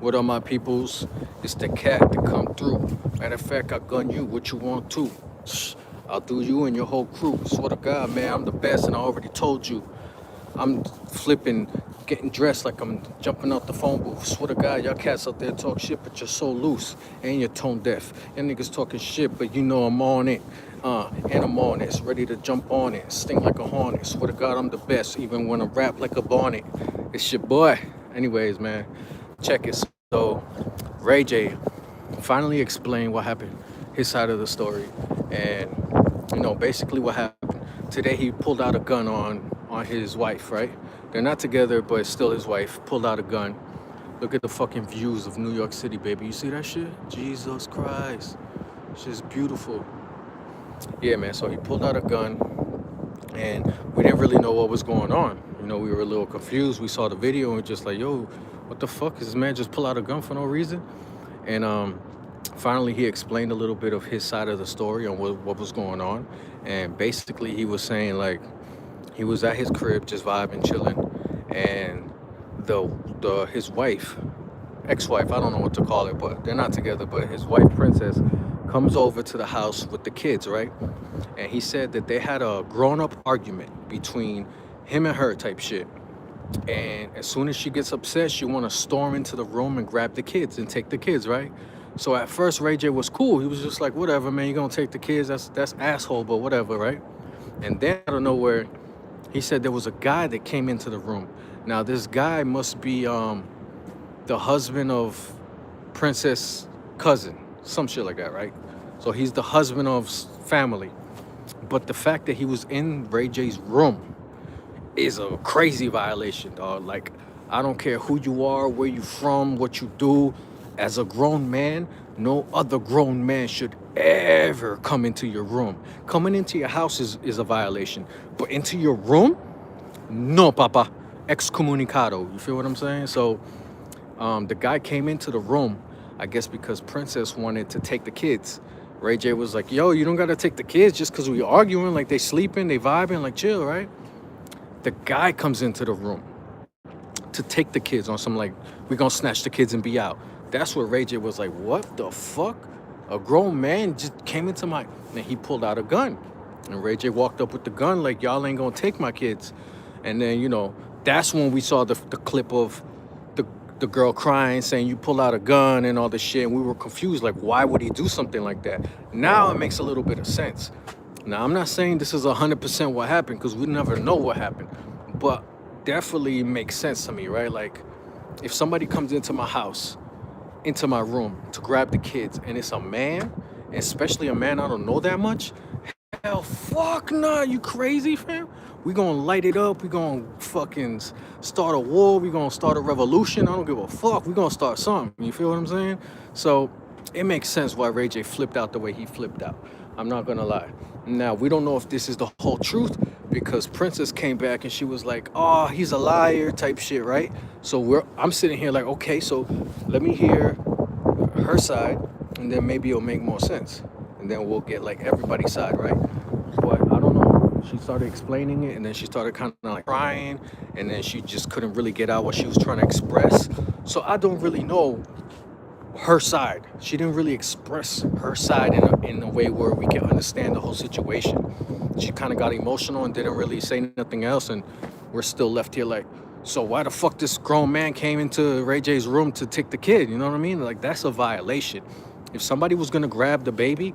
What are my peoples? It's the cat to come through. Matter of fact, I gun you. What you want to? Shh, I'll do you and your whole crew. Swear to God, man, I'm the best, and I already told you. I'm flipping, getting dressed like I'm jumping out the phone booth. Swear to God, y'all cats out there talk shit, but you're so loose and you're tone deaf. Y'all niggas talking shit, but you know I'm on it. And I'm on it, ready to jump on it, sting like a hornet. Swear to God, I'm the best, even when I rap like a bonnet. It's your boy. Anyways, man, check it. So, Ray J finally explained what happened, his side of the story, and basically what happened. Today he pulled out a gun on his wife, right? They're not together, but it's still his wife. Pulled out a gun. Look at the fucking views of New York City, baby. You see that shit? Jesus Christ. Shit's beautiful. Yeah, man. So he pulled out a gun, and we didn't really know what was going on. We were a little confused. We saw the video and we're just like, yo, what the fuck? Is this man just pull out a gun for no reason? And finally he explained a little bit of his side of the story on what was going on. And basically he was saying, like, he was at his crib just vibing, chilling, and his wife, ex-wife, I don't know what to call it, but they're not together, but his wife, Princess, comes over to the house with the kids, right? And he said that they had a grown-up argument between him and her type shit. And as soon as she gets upset, she want to storm into the room and grab the kids and take the kids, right? So at first, Ray J was cool. He was just like, whatever, man, you're going to take the kids. That's asshole, but whatever, right? And then out of nowhere, he said there was a guy that came into the room. Now, this guy must be the husband of Princess' cousin, some shit like that, right? So he's the husband of family. But the fact that he was in Ray J's room is a crazy violation, dog. Like, I don't care who you are, where you from, what you do. As a grown man, no other grown man should ever come into your room. Coming into your house is a violation. But into your room? No, papa. Excommunicado. You feel what I'm saying? So the guy came into the room, I guess because Princess wanted to take the kids. Ray J was like, yo, you don't got to take the kids just because we arguing. Like, they sleeping, they vibing, like, chill, right? The guy comes into the room to take the kids on some, like, we gonna snatch the kids and be out. That's where Ray J was like, what the fuck? A grown man just came into my... And he pulled out a gun. And Ray J walked up with the gun like, y'all ain't gonna take my kids. And then, that's when we saw the clip of the girl crying, saying, you pull out a gun and all this shit. And we were confused, like, why would he do something like that? Now it makes a little bit of sense. Now, I'm not saying this is 100% what happened, because we never know what happened. But definitely makes sense to me, right? Like, if somebody comes into my house, into my room to grab the kids, and it's a man, especially a man I don't know that much, hell, fuck nah, you crazy, fam? We gonna light it up, we gonna fucking start a war, we gonna start a revolution, I don't give a fuck, we gonna start something, you feel what I'm saying? So, it makes sense why Ray J flipped out the way he flipped out. I'm not gonna lie. Now, we don't know if this is the whole truth, because Princess came back and she was like, oh, he's a liar type shit, right? So I'm sitting here like, okay, so let me hear her side, and then maybe it'll make more sense. And then we'll get like everybody's side, right? But I don't know. She started explaining it, and then she started kind of like crying, and then she just couldn't really get out what she was trying to express. So I don't really know her side. She didn't really express her side in a way where we can understand the whole situation. She kind of got emotional and didn't really say nothing else, and we're still left here like, so why the fuck this grown man came into Ray J's room to take the kid? You know what I mean? Like, that's a violation. If somebody was gonna grab the baby,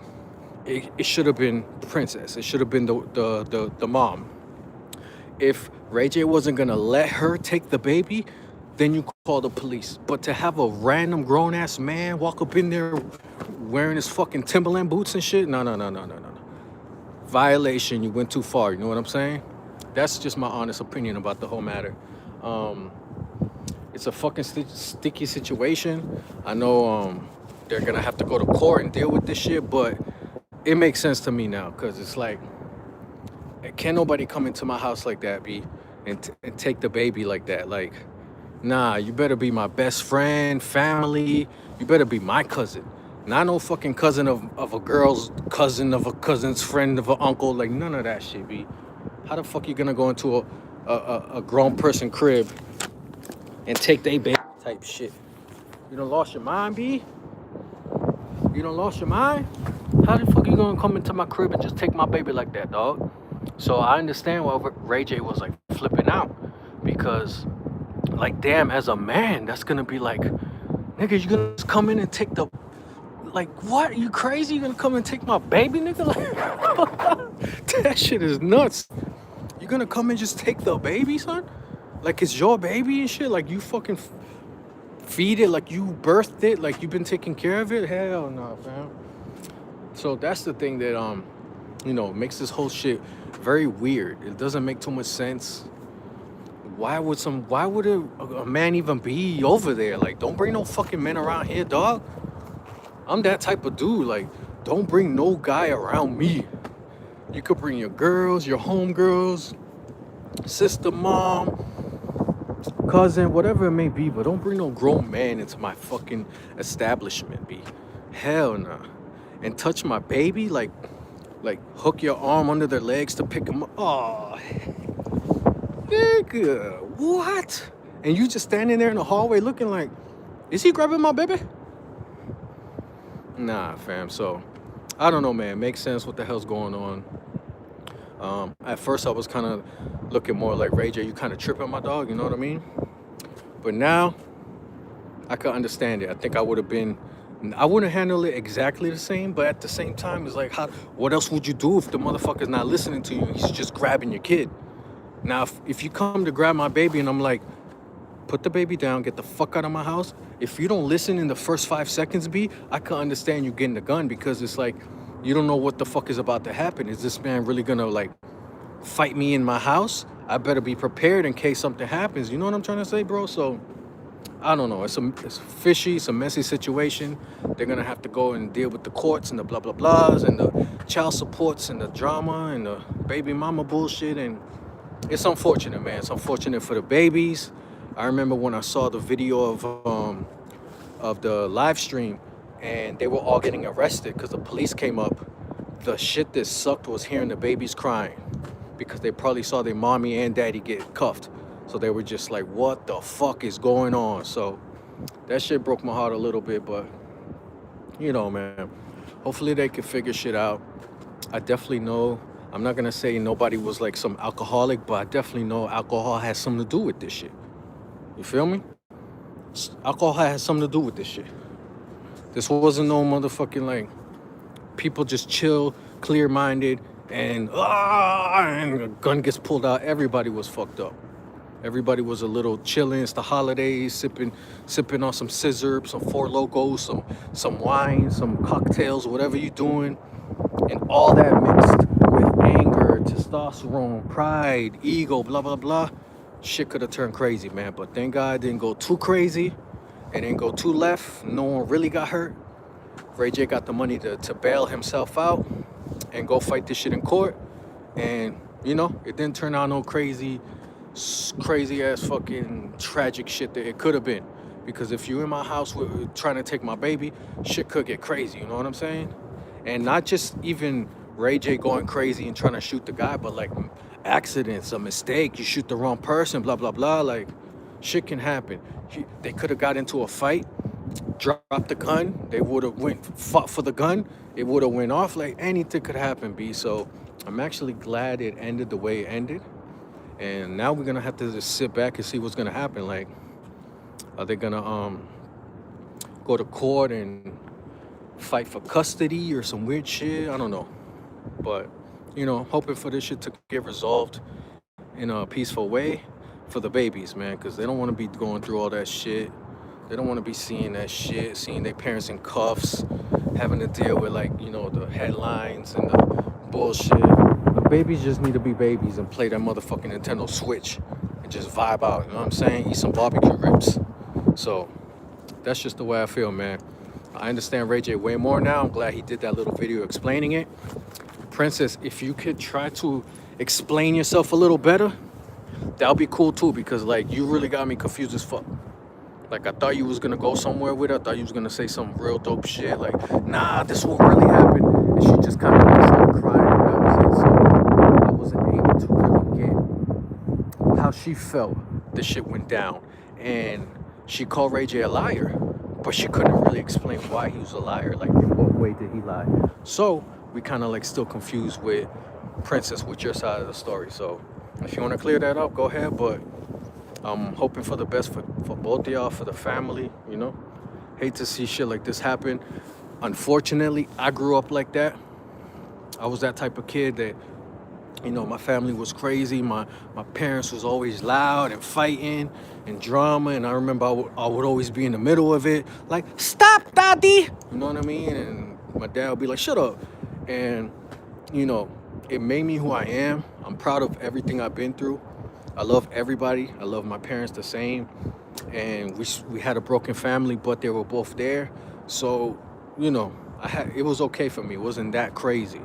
it should have been the Princess. It should have been the mom. If Ray J wasn't gonna let her take the baby, then you call the police. But to have a random grown-ass man walk up in there wearing his fucking Timberland boots and shit, no. Violation, you went too far, you know what I'm saying? That's just my honest opinion about the whole matter. It's a fucking sticky situation. I know they're gonna have to go to court and deal with this shit, but it makes sense to me now, because it's like, can't nobody come into my house like that, and take the baby like that. Like, nah, you better be my best friend, family. You better be my cousin. Not no fucking cousin of a girl's cousin, of a cousin's friend, of an uncle. Like, none of that shit, B. How the fuck you gonna go into a grown person crib and take their baby type shit? You done lost your mind, B? You done lost your mind? How the fuck you gonna come into my crib and just take my baby like that, dog? So I understand why Ray J was like flipping out. Because, like, damn, as a man, that's gonna be like, nigga, you gonna just come in and take the, like, what? You crazy? You gonna come and take my baby, nigga? Like, that shit is nuts. You gonna come and just take the baby, son? Like, it's your baby and shit? Like, you fucking feed it like you birthed it, like you've been taking care of it? Hell no, fam. So that's the thing that makes this whole shit very weird. It doesn't make too much sense. Why would a man even be over there? Like, don't bring no fucking men around here, dog. I'm that type of dude. Like, don't bring no guy around me. You could bring your girls, your homegirls, sister, mom, cousin, whatever it may be, but don't bring no grown man into my fucking establishment, B. Hell nah. And touch my baby, like hook your arm under their legs to pick them up. Oh, nigga, what? And you just standing there in the hallway looking like, is he grabbing my baby? Nah, fam. So I don't know, man. Makes sense what the hell's going on. At first I was kind of looking more like, Ray J, you kind of tripping, my dog, you know what I mean? But now I could understand it. I think I wouldn't handle it exactly the same, but at the same time, it's like, what else would you do if the motherfucker's not listening to you? He's just grabbing your kid. Now, if you come to grab my baby and I'm like, put the baby down, get the fuck out of my house. If you don't listen in the first 5 seconds, B, I can understand you getting the gun, because it's like, you don't know what the fuck is about to happen. Is this man really gonna like fight me in my house? I better be prepared in case something happens. You know what I'm trying to say, bro? So I don't know. It's fishy. It's a messy situation. They're gonna have to go and deal with the courts and the blah blah blahs and the child supports and the drama and the baby mama bullshit. And it's unfortunate, man. It's unfortunate for the babies. I remember when I saw the video of the live stream, and they were all getting arrested because the police came up. The shit that sucked was hearing the babies crying, because they probably saw their mommy and daddy get cuffed. So they were just like, what the fuck is going on? So that shit broke my heart a little bit, but man, hopefully they can figure shit out. I definitely know, I'm not gonna say nobody was like some alcoholic, but I definitely know alcohol has something to do with this shit. You feel me? Alcohol has something to do with this shit. This wasn't no motherfucking like people just chill, clear-minded, and a gun gets pulled out. Everybody was fucked up. Everybody was a little chilling. It's the holidays, sipping on some scissor, some Four Locos, some wine, some cocktails, whatever you're doing, and all that mixed with anger, testosterone, pride, ego, blah blah blah. Shit could have turned crazy, man. But thank God it didn't go too crazy. It didn't go too left. No one really got hurt. Ray J got the money to bail himself out and go fight this shit in court. And, it didn't turn out no crazy ass fucking tragic shit that it could have been. Because if you're in my house trying to take my baby, shit could get crazy, you know what I'm saying? And not just even Ray J going crazy and trying to shoot the guy, but like accidents, a mistake, you shoot the wrong person, blah, blah, blah. Like, shit can happen. They could have got into a fight, dropped the gun. They would have fought for the gun. It would have went off. Like, anything could happen, B. So I'm actually glad it ended the way it ended. And now we're gonna have to just sit back and see what's gonna happen. Like, are they gonna go to court and fight for custody or some weird shit? I don't know. But, hoping for this shit to get resolved in a peaceful way for the babies, man, because they don't want to be going through all that shit. They don't want to be seeing that shit, seeing their parents in cuffs, having to deal with, like, the headlines and the bullshit. The babies just need to be babies and play that motherfucking Nintendo Switch and just vibe out, you know what I'm saying? Eat some barbecue ribs. So that's just the way I feel, man. I understand Ray J way more now. I'm glad he did that little video explaining it. Princess, if you could try to explain yourself a little better, that'll be cool too, because like you really got me confused as fuck. Like, I thought you was gonna go somewhere with it. I thought you was gonna say some real dope shit like, nah, this won't really happen. And she just kind of like started crying, and that was it. So I wasn't able to really get how she felt the shit went down. And she called Ray J a liar. but she couldn't really explain why he was a liar. Like, in what way did he lie? So we kind of like still confused with Princess with your side of the story. So if you want to clear that up, go ahead. But I'm hoping for the best for both of y'all, for the family, you know. Hate to see shit like this happen. Unfortunately, I grew up like that. I was that type of kid that, you know, my family was crazy. My parents was always loud and fighting and drama. And I remember I would always be in the middle of it. Like, stop, daddy. You know what I mean? And my dad would be like, shut up. And, you know, it made me who I am. I'm proud of everything I've been through. I love everybody. I love my parents the same. And we had a broken family, but they were both there. So, you know, it was okay for me. It wasn't that crazy.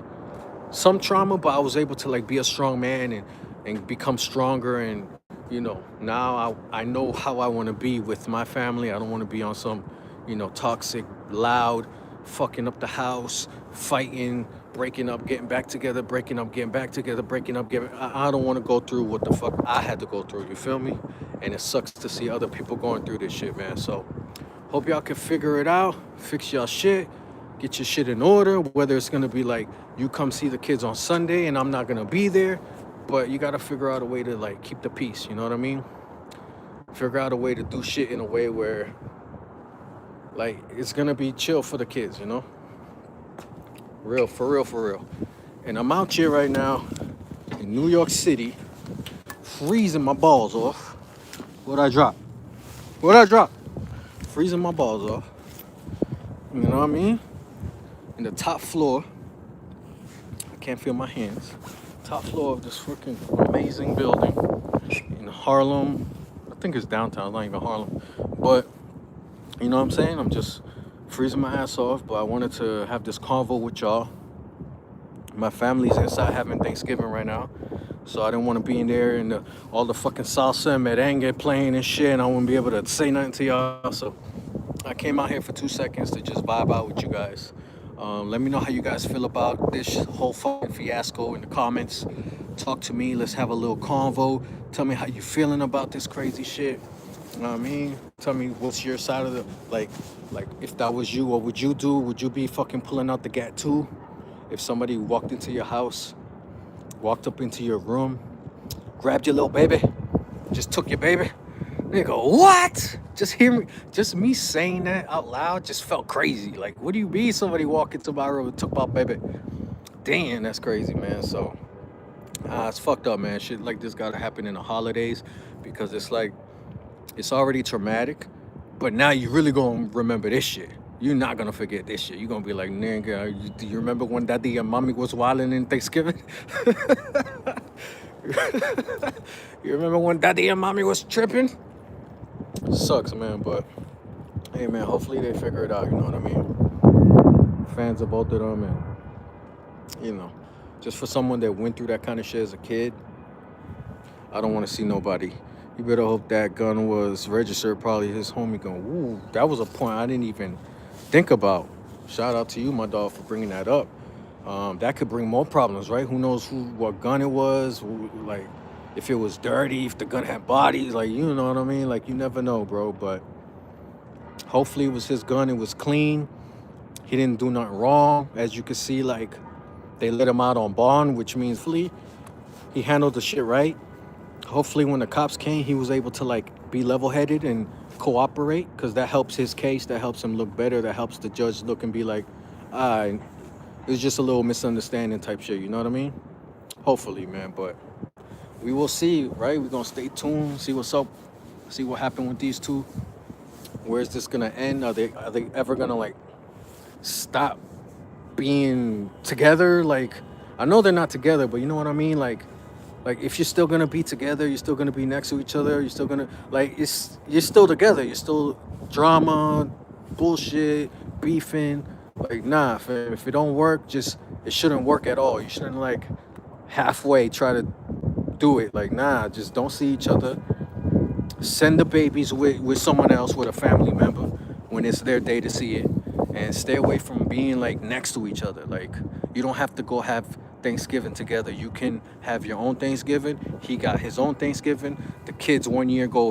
Some trauma, but I was able to like be a strong man and become stronger. And, you know, now I know how I want to be with my family. I don't want to be on some, you know, toxic, loud, fucking up the house, fighting, breaking up, getting back together, breaking up, getting back together, breaking up, getting. I don't want to go through what the fuck I had to go through. You feel me? And it sucks to see other people going through this shit, man. So hope y'all can figure it out, fix y'all shit, get your shit in order. Whether it's gonna be like you come see the kids on Sunday and I'm not gonna be there, but you gotta figure out a way to like keep the peace. You know what I mean? Figure out a way to do shit in a way where like it's gonna be chill for the kids. You know? Real, for real, for real. And I'm out here right now in New York City, freezing my balls off. What'd I drop? What'd I drop? Freezing my balls off. You know what I mean? In the top floor. I can't feel my hands. Top floor of this freaking amazing building in Harlem. I think it's downtown, not even Harlem. But, you know what I'm saying? I'm just freezing my ass off, but I wanted to have this convo with y'all. My family's inside having Thanksgiving right now, so I didn't want to be in there and all the fucking salsa and merengue playing and shit, and I wouldn't be able to say nothing to y'all. So I came out here for 2 seconds to just vibe out with you guys. Let me know how you guys feel about this whole fucking fiasco in the comments. Talk to me. Let's have a little convo. Tell me how you feeling about this crazy shit. You know what I mean? Tell me what's your side of the, like if that was you, what would you do? Would you be fucking pulling out the gat too? If somebody walked into your house, walked up into your room, grabbed your little baby, just took your baby, they go, what? Just me saying that out loud just felt crazy. Like, what do you mean somebody walked into my room and took my baby? Damn, that's crazy, man. So, it's fucked up, man. Shit like this gotta happen in the holidays because it's like, it's already traumatic, but now you really gonna remember this shit. You're not gonna forget this shit. You're gonna be like, nigga, do you remember when daddy and mommy was wilding in Thanksgiving? You remember when daddy and mommy was tripping? Sucks, man, but hey, man, hopefully they figure it out, you know what I mean? Fans of both of them, and, you know, just for someone that went through that kind of shit as a kid, I don't want to see nobody. You better hope that gun was registered. Probably his homie going, ooh, that was a point I didn't even think about. Shout out to you, my dog, for bringing that up. That could bring more problems, right? Who knows what gun it was, like if it was dirty, if the gun had bodies, like, you know what I mean? Like, you never know, bro. But hopefully it was his gun. It was clean. He didn't do nothing wrong. As you can see, like, they let him out on bond, which means he handled the shit right. Hopefully when the cops came, he was able to like be level-headed and cooperate, because that helps his case, that helps him look better, that helps the judge look and be like, it was just a little misunderstanding type shit, you know what I mean? Hopefully, man. But we will see, right? We're gonna stay tuned, see what's up, see what happened with these two. Where's this gonna end? Are they ever gonna like stop being together? Like, I know they're not together, but you know what I mean? Like if you're still gonna be together, you're still gonna be next to each other, you're still gonna, like, you're still together, you're still drama, bullshit, beefing. Like, nah, fam, if it don't work, it shouldn't work at all. You shouldn't like halfway try to do it. Like, nah, just don't see each other. Send the babies with someone else, with a family member, when it's their day to see it. And stay away from being like next to each other. Like, you don't have to go have Thanksgiving together. You can have your own Thanksgiving. He got his own Thanksgiving. The kids 1 year go